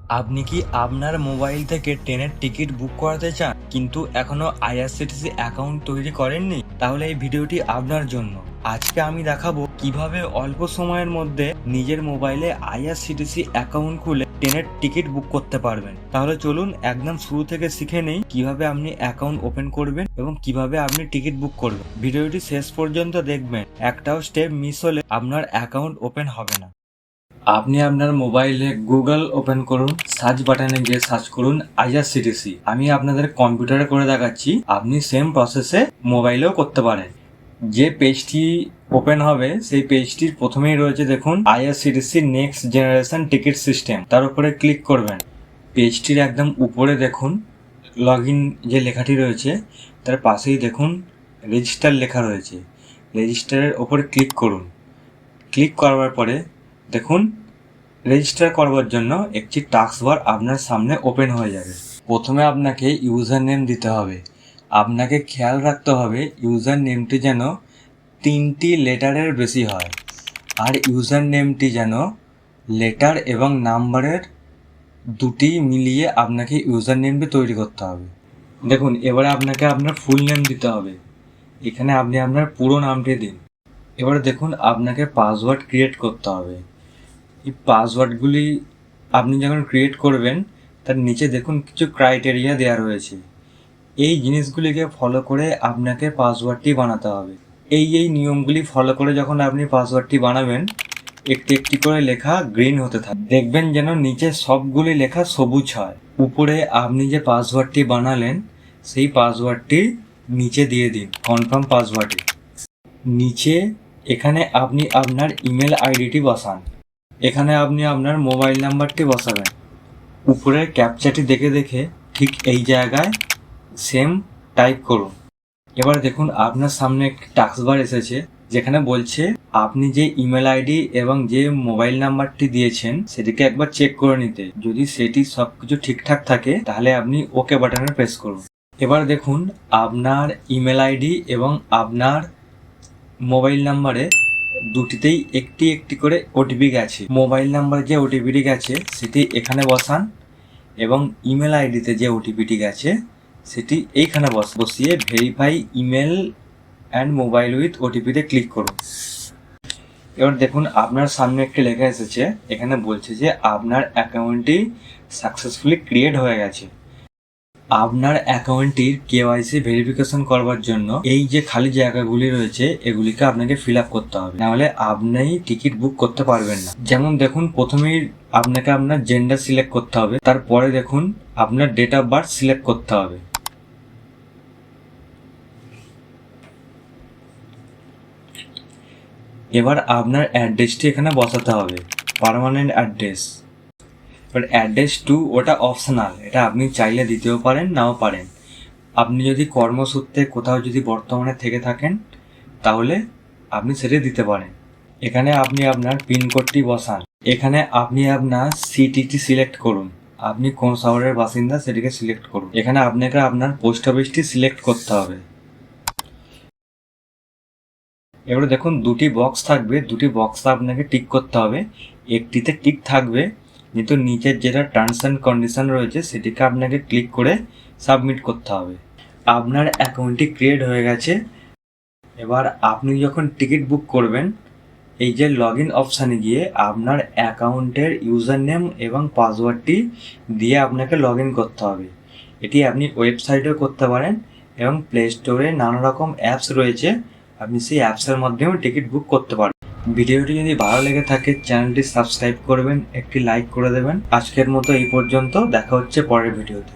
আপনি কি আপনার মোবাইল থেকে ট্রেনের টিকিট বুক করাতে চান কিন্তু এখনো আইআরসিটিসি অ্যাকাউন্ট তৈরি করেননি? তাহলে এই ভিডিওটি আপনার জন্য। আজকে আমি দেখাবো কিভাবে অল্প সময়ের মধ্যে নিজের মোবাইলে আইআরসিটিসি অ্যাকাউন্ট খুলে ট্রেনের টিকিট বুক করতে পারবেন। তাহলে চলুন একদম শুরু থেকে শিখে নেই কিভাবে আপনি অ্যাকাউন্ট ওপেন করবেন এবং কিভাবে আপনি টিকিট বুক করবেন। ভিডিওটি শেষ পর্যন্ত দেখবেন, একটাও স্টেপ মিস হলে আপনার অ্যাকাউন্ট ওপেন হবে না। আপনি আপনার মোবাইলে গুগল ওপেন করুন, সার্চ বাটনে গিয়ে সার্চ করুন আইআরসিটিসি। আমি আপনাদের কম্পিউটারে করে দেখাচ্ছি, আপনি সেম প্রসেসে মোবাইলেও করতে পারেন। যে পেজটি ওপেন হবে সেই পেজটির প্রথমেই রয়েছে দেখুন IRCTC next generation ticket system, তার উপরে ক্লিক করবেন। পেজটির একদম উপরে দেখুন লগ ইন যে লেখাটি রয়েছে তার পাশেই দেখুন রেজিস্টার লেখা রয়েছে। রেজিস্টারের ওপরে ক্লিক করুন। ক্লিক করবার পরে দেখুন রেজিস্টার করবার জন্য একটি টাস্ক বার আপনার সামনে ওপেন হয়ে যাবে। প্রথমে আপনাকে ইউজার নেম দিতে হবে। আপনাকে খেয়াল রাখতে হবে ইউজার নেমটি যেন 3টি লেটারের বেশি হয়, আর ইউজার নেমটি যেন লেটার এবং নাম্বারের দুটি মিলিয়ে আপনাকে ইউজার নেমটি তৈরি করতে হবে। দেখুন এবারে আপনাকে আপনার ফুল নেম দিতে হবে। এখানে আপনি আপনার পুরো নামটি দিন। এবারে দেখুন আপনাকে পাসওয়ার্ড ক্রিয়েট করতে হবে। এই পাসওয়ার্ডগুলি আপনি যখন ক্রিয়েট করবেন তার নিচে দেখুন কিছু ক্রাইটেরিয়া দেওয়া রয়েছে। এই জিনিসগুলিকে ফলো করে আপনাকে পাসওয়ার্ডটি বানাতে হবে। এই নিয়মগুলি ফলো করে যখন আপনি পাসওয়ার্ডটি বানাবেন একটি একটি করে লেখা গ্রিন হতে থাকে। দেখবেন যেন নিচে সবগুলি লেখা সবুজ হয়। উপরে আপনি যে পাসওয়ার্ডটি বানালেন সেই পাসওয়ার্ডটি নিচে দিয়ে দিন কনফার্ম পাসওয়ার্ডে। নিচে এখানে আপনি আপনার ইমেল আইডিটি বসান। এখানে আপনি আপনার মোবাইল নাম্বারটি বসাবেন। উপরের ক্যাপচাটি দেখে দেখে ঠিক এই জায়গায় সেম টাইপ করুন। এবার দেখুন আপনার সামনে একটি টাস্ক বার এসেছে যেখানে বলছে আপনি যে ইমেল আইডি এবং যে মোবাইল নাম্বারটি দিয়েছেন সেটিকে একবার চেক করে নিতে। যদি সেটি সব কিছু ঠিকঠাক থাকে তাহলে আপনি ওকে বাটনে প্রেস করুন। এবার দেখুন আপনার ইমেল আইডি এবং আপনার মোবাইল নাম্বারে দুটিতেই একটি একটি করে ওটিপি গেছে। মোবাইল নাম্বারে যে ওটিপিটি গেছে সেটি এখানে বসান এবং ইমেল আইডিতে যে ওটিপিটি গেছে সেটি এইখানে বসিয়ে verify email and mobile with ওটিপিতে ক্লিক করুন। এবার দেখুন আপনার সামনে একটি লেখা এসেছে, এখানে বলছে যে আপনার অ্যাকাউন্টটি সাকসেসফুলি ক্রিয়েট হয়ে গেছে। আপনার অ্যাকাউন্টটির কেওয়াইসি ভেরিফিকেশন করবার জন্য এই যে খালি জায়গাগুলি রয়েছে এগুলিকে আপনাকে ফিল আপ করতে হবে, নাহলে আপনি টিকিট বুক করতে পারবেন না। যেমন দেখুন প্রথমেই আপনাকে আপনার জেন্ডার সিলেক্ট করতে হবে, তারপরে দেখুন আপনার ডেট অফ বার্থ সিলেক্ট করতে হবে। এবার আপনার অ্যাড্রেসটি এখানে বসাতে হবে, permanent address. But address two ওটা অপশনাল, এটা আপনি চাইলে দিতেও পারেন নাও পারেন। আপনি যদি কর্মসূত্রে কোথাও যদি বর্তমানে থেকে থাকেন তাহলে আপনি সেটা দিতে পারেন। এখানে আপনি আপনার পিনকোডটি বসান। এখানে আপনি আপনার সিটিটি সিলেক্ট করুন, আপনি কোন শহরের বাসিন্দা সেটিকে সিলেক্ট করুন। এখানে আপনাকে আপনার পোস্ট অফিসটি সিলেক্ট করতে হবে। এবারে দেখুন দুটি বক্স থাকবে, দুটি বক্স আপনাকে টিক করতে হবে। একটিতে টিক থাকবে কিন্তু নিচের যেটা টার্মস অ্যান্ড কন্ডিশন রয়েছে সেটিকে আপনাকে ক্লিক করে সাবমিট করতে হবে। আপনার অ্যাকাউন্টটি ক্রিয়েট হয়ে গেছে। এবার আপনি যখন টিকিট বুক করবেন এই যে লগ ইন অপশানে গিয়ে আপনার অ্যাকাউন্টের ইউজার নেম এবং পাসওয়ার্ডটি দিয়ে আপনাকে লগ ইন করতে হবে। এটি আপনি ওয়েবসাইটেও করতে পারেন এবং প্লে স্টোরে নানা রকম অ্যাপস রয়েছে, আপনি সেই অ্যাপসের মাধ্যমেও টিকিট বুক করতে পারেন। ভিডিওটি যদি ভালো লেগে থাকে চ্যানেলটি সাবস্ক্রাইব করবেন, একটি লাইক করে দেবেন। আজকের মতো এই পর্যন্ত, দেখা হচ্ছে পরের ভিডিওতে।